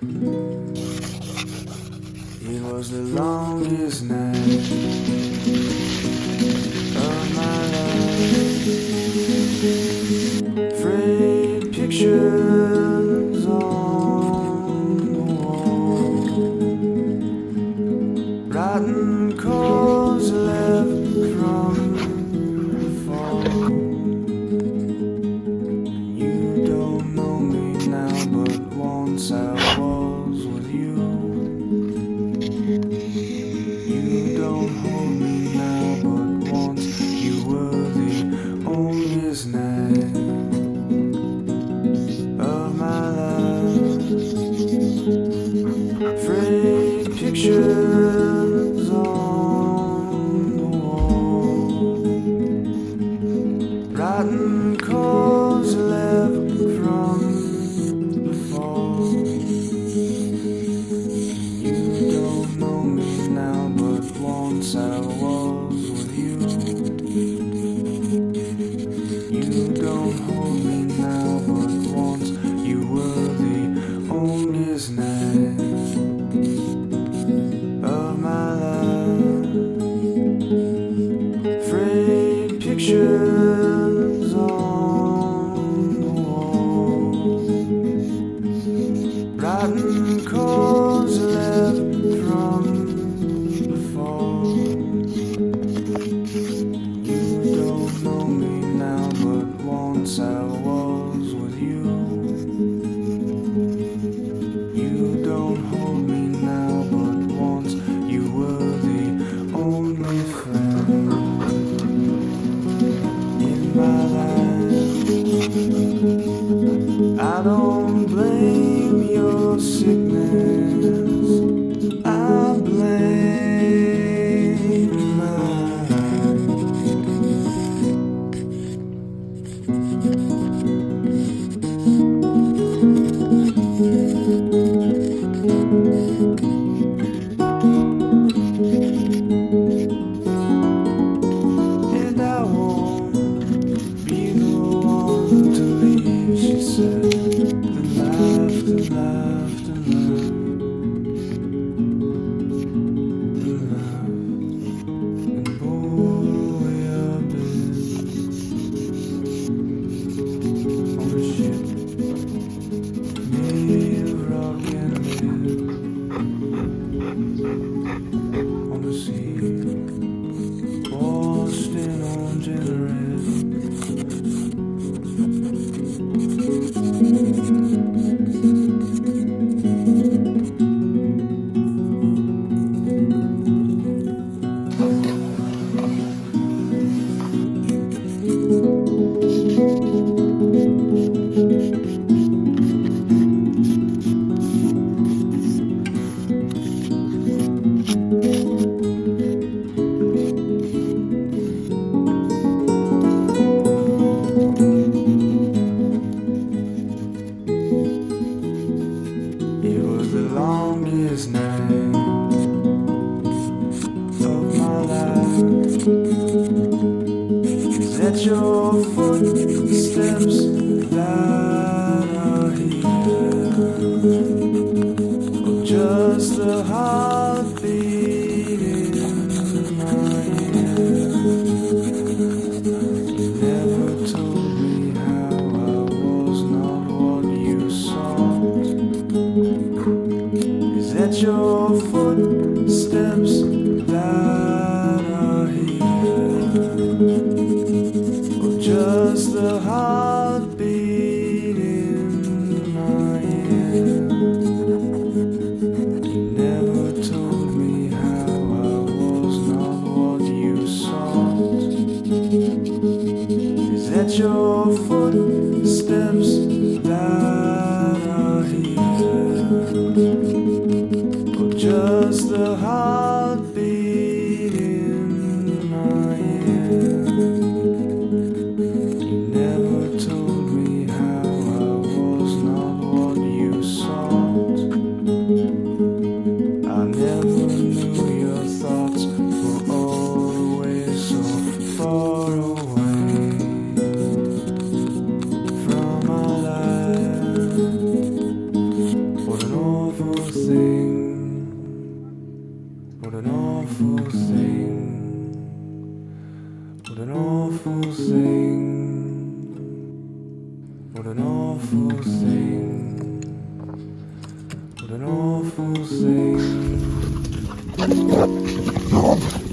It was the longest night of my life. Frayed pictures on the wall, rotten cores left from the fall. You don't know me now, but once I was with you. You don't hold me now, but once you were the onlyest night of my life. Frayed pictures on the wall, rotten cores left from the fall. You don't know me now, but once I was with you. You don't hold me now, but once you were the onlyest night of my life. Frayed pictures on the wall, rotten cores left from the fall. You don't know me now, but once I was with you. You don't hold me now, but once you were the only friend in my life. I don't blame your sickness, I blame mine. And I won't be the one to leave, she said. The laughter, laughter, laugh, and pulled away a bit on a ship made of rock and lead on the sea, washed in orange and red. It was the longest night of my life. Is that your footsteps that are here, or just the heartbeat in my ear? You never told me how I was not what you sought. Is that your footsteps that are here, or just the heartbeat in my ear? You never told me how I was not what you sought. Is that your footsteps that are here, or just the What an awful thing. What an awful thing. What an awful thing. What an awful thing. What an awful thing.